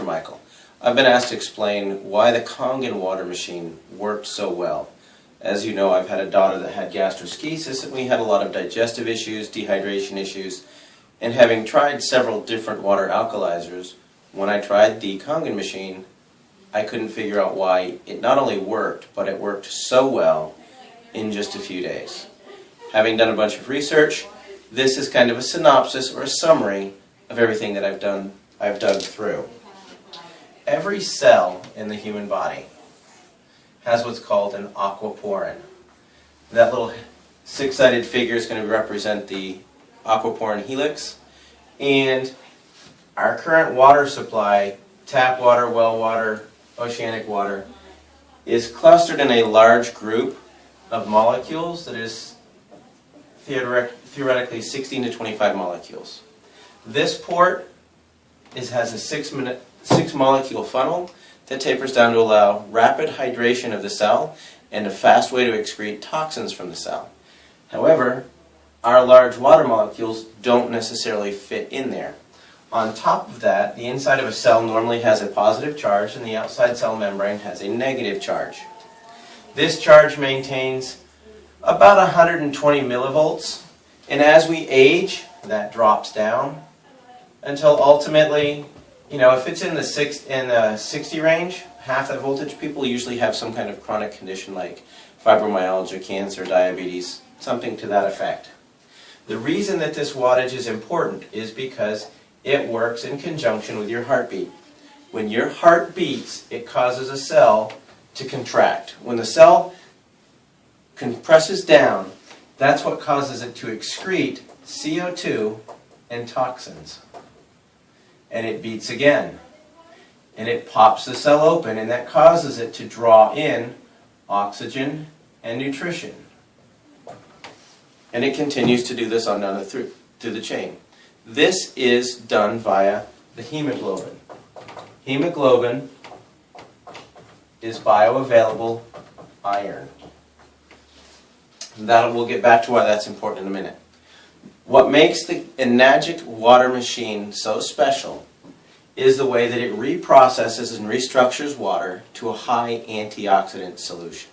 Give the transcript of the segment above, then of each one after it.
Michael. I've been asked to explain why the Kangen water machine worked so well. As you know, I've had a daughter that had gastroschisis, and we had a lot of digestive issues, dehydration issues, and having tried several different water alkalizers, when I tried the Kangen machine, I couldn't figure out why it not only worked, but it worked so well in just a few days. Having done a bunch of research, this is kind of a synopsis or a summary of everything that I've dug through. Every cell in the human body has what's called an aquaporin. That little six-sided figure is going to represent the aquaporin helix, and our current water supply, tap water, well water, oceanic water, is clustered in a large group of molecules that is theoretically 16 to 25 molecules. This port has a six molecule funnel that tapers down to allow rapid hydration of the cell and a fast way to excrete toxins from the cell. However, our large water molecules don't necessarily fit in there. On top of that, the inside of a cell normally has a positive charge and the outside cell membrane has a negative charge. This charge maintains about 120 millivolts, and as we age, that drops down until ultimately, if it's in the 60 range, half that voltage, people usually have some kind of chronic condition like fibromyalgia, cancer, diabetes, something to that effect. The reason that this wattage is important is because it works in conjunction with your heartbeat. When your heart beats, it causes a cell to contract. When the cell compresses down, that's what causes it to excrete CO2 and toxins. And it beats again. And it pops the cell open, and that causes it to draw in oxygen and nutrition. And it continues to do this on down through the chain. This is done via the hemoglobin. Hemoglobin is bioavailable iron. We'll get back to why that's important in a minute. What makes the Enagic water machine so special is the way that it reprocesses and restructures water to a high antioxidant solution.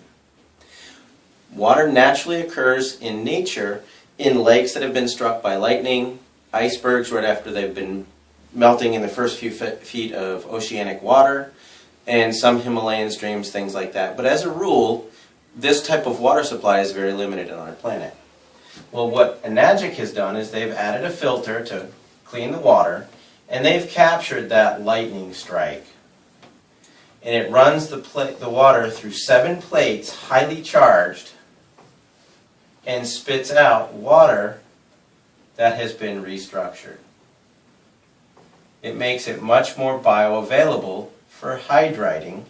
Water naturally occurs in nature in lakes that have been struck by lightning, icebergs right after they've been melting in the first few feet of oceanic water, and some Himalayan streams, things like that. But as a rule, this type of water supply is very limited on our planet. Well, what Enagic has done is they've added a filter to clean the water, and they've captured that lightning strike. And it runs the water through 7 plates, highly charged, and spits out water that has been restructured. It makes it much more bioavailable for hydrating,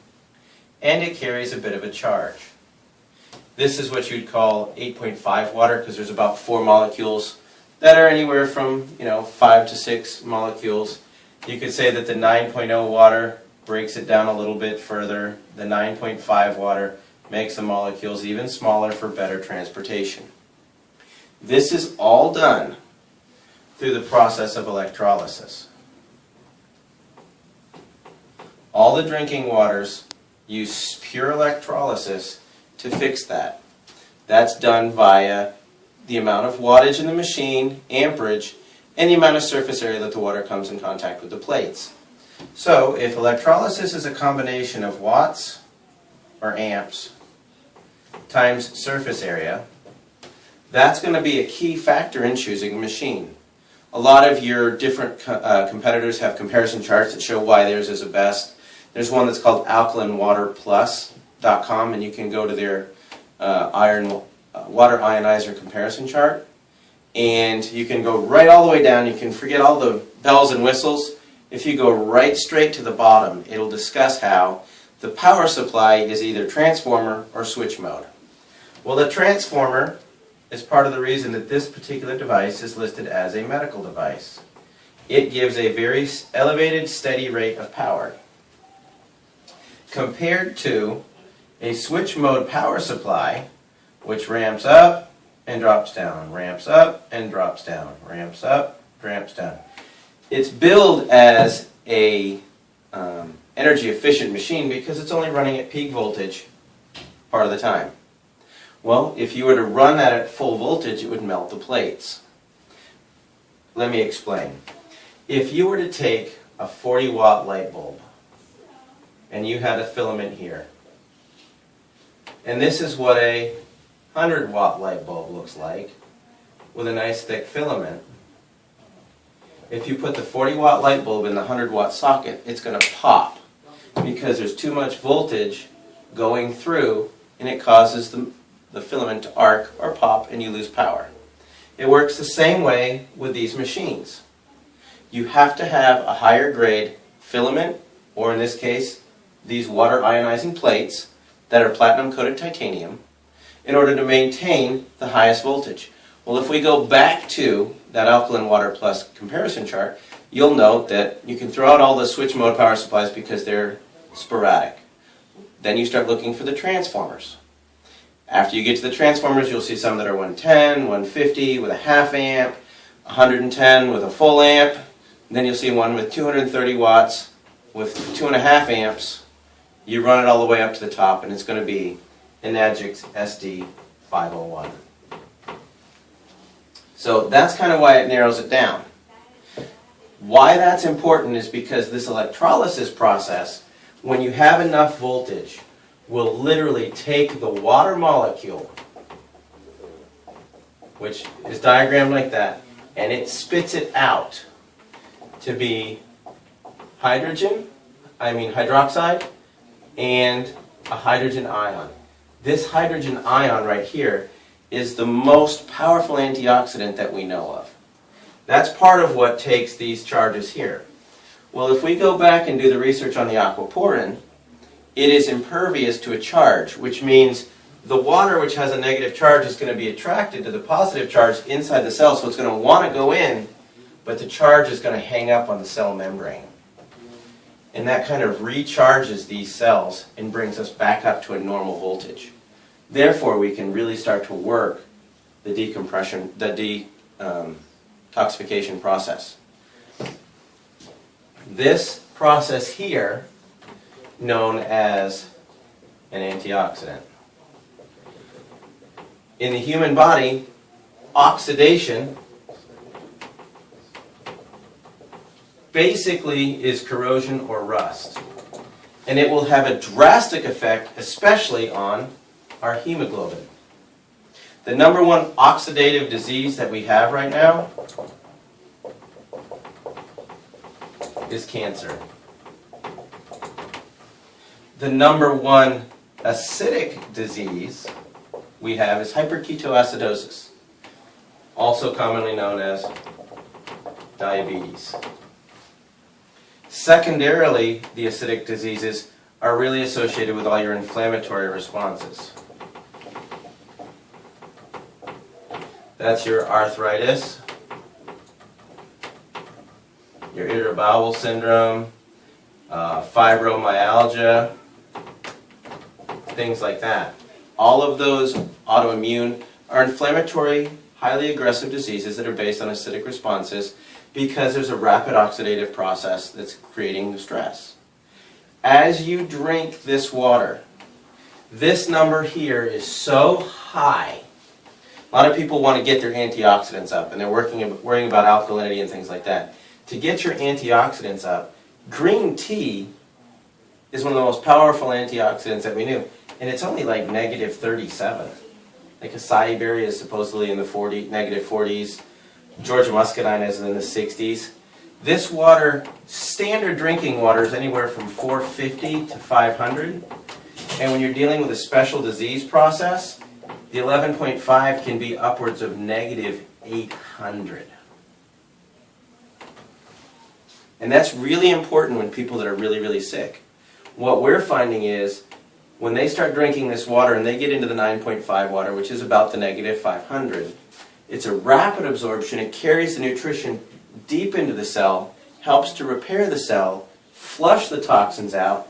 and it carries a bit of a charge. This is what you'd call 8.5 water, because there's about 4 molecules that are anywhere from 5 to 6 molecules. You could say that the 9.0 water breaks it down a little bit further. The 9.5 water makes the molecules even smaller for better transportation. This is all done through the process of electrolysis. All the drinking waters use pure electrolysis to fix that. That's done via the amount of wattage in the machine, amperage, and the amount of surface area that the water comes in contact with the plates. So if electrolysis is a combination of watts or amps times surface area, that's going to be a key factor in choosing a machine. A lot of your different competitors have comparison charts that show why theirs is the best. There's one that's called alkalinwaterplus.com, and you can go to their water ionizer comparison chart, and you can go right all the way down. You can forget all the bells and whistles. If you go right straight to the bottom, it'll discuss how the power supply is either transformer or switch mode. Well, the transformer is part of the reason that this particular device is listed as a medical device. It gives a very elevated, steady rate of power, compared to a switch mode power supply, which ramps up and drops down, ramps up and drops down, ramps up, ramps down. It's billed as a energy efficient machine because it's only running at peak voltage part of the time. Well, if you were to run that at full voltage, it would melt the plates. Let me explain. If you were to take a 40-watt light bulb and you had a filament here, and this is what a 100-watt light bulb looks like with a nice thick filament. If you put the 40-watt light bulb in the 100-watt socket, it's going to pop because there's too much voltage going through and it causes the filament to arc or pop and you lose power. It works the same way with these machines. You have to have a higher grade filament, or in this case, these water ionizing plates that are platinum coated titanium, in order to maintain the highest voltage. Well, if we go back to that alkaline water plus comparison chart, you'll note that you can throw out all the switch mode power supplies because they're sporadic. Then you start looking for the transformers. After you get to the transformers, you'll see some that are 110, 150 with a half amp, 110 with a full amp, and then you'll see one with 230 watts with 2.5 amps. You run it all the way up to the top and it's going to be Enagic's SD501. So that's kind of why it narrows it down. Why that's important is because this electrolysis process, when you have enough voltage, will literally take the water molecule, which is diagrammed like that, and it spits it out to be hydroxide and a hydrogen ion. This hydrogen ion right here is the most powerful antioxidant that we know of. That's part of what takes these charges here. Well, if we go back and do the research on the aquaporin, it is impervious to a charge, which means the water which has a negative charge is going to be attracted to the positive charge inside the cell, so it's going to want to go in, but the charge is going to hang up on the cell membrane. And that kind of recharges these cells and brings us back up to a normal voltage. Therefore, we can really start to work the detoxification process. This process here, known as an antioxidant. In the human body, oxidation basically is corrosion or rust. And it will have a drastic effect, especially on our hemoglobin. The number one oxidative disease that we have right now is cancer. The number one acidic disease we have is hyperketoacidosis, also commonly known as diabetes. Secondarily, the acidic diseases are really associated with all your inflammatory responses. That's your arthritis, your irritable bowel syndrome, fibromyalgia, things like that. All of those autoimmune are inflammatory, highly aggressive diseases that are based on acidic responses because there's a rapid oxidative process that's creating the stress. As you drink this water, this number here is so high. A lot of people want to get their antioxidants up, and they're worrying about alkalinity and things like that. To get your antioxidants up, green tea is one of the most powerful antioxidants that we knew, and it's only like negative 37. Like acai berry is supposedly in the negative 40s. Georgia muscadine is in the 60s. This water, standard drinking water, is anywhere from 450 to 500. And when you're dealing with a special disease process, the 11.5 can be upwards of negative 800. And that's really important when people that are really, really sick. What we're finding is when they start drinking this water and they get into the 9.5 water, which is about the negative 500, it's a rapid absorption. It carries the nutrition deep into the cell, helps to repair the cell, flush the toxins out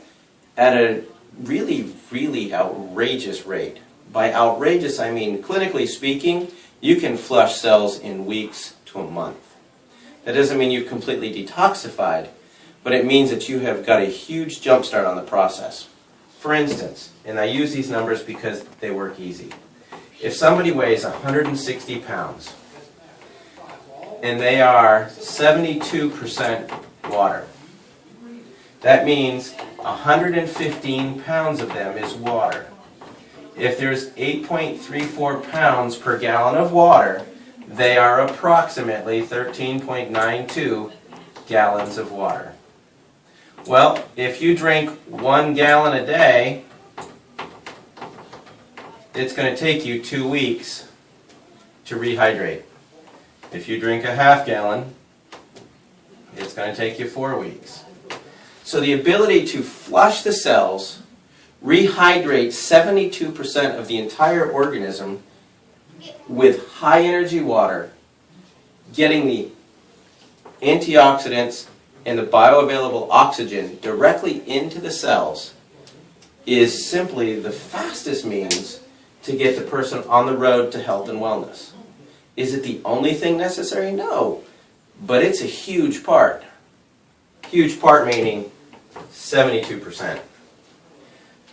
at a really, really outrageous rate. By outrageous, I mean, clinically speaking, you can flush cells in weeks to a month. That doesn't mean you've completely detoxified, but it means that you have got a huge jump start on the process. For instance, and I use these numbers because they work easy. If somebody weighs 160 pounds and they are 72% water, that means 115 pounds of them is water. If there's 8.34 pounds per gallon of water, they are approximately 13.92 gallons of water. Well, if you drink 1 gallon a day, it's going to take you 2 weeks to rehydrate. If you drink a half gallon, it's going to take you 4 weeks. So the ability to flush the cells, rehydrate 72% of the entire organism with high energy water, getting the antioxidants and the bioavailable oxygen directly into the cells, is simply the fastest means to get the person on the road to health and wellness. Is it the only thing necessary? No. But it's a huge part. Huge part meaning 72%.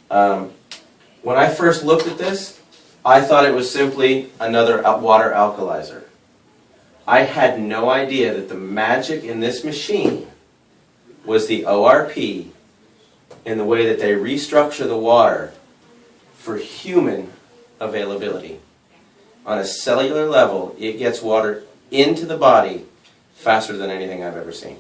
When I first looked at this, I thought it was simply another water alkalizer. I had no idea that the magic in this machine was the ORP in the way that they restructure the water for human availability. On a cellular level, it gets water into the body faster than anything I've ever seen.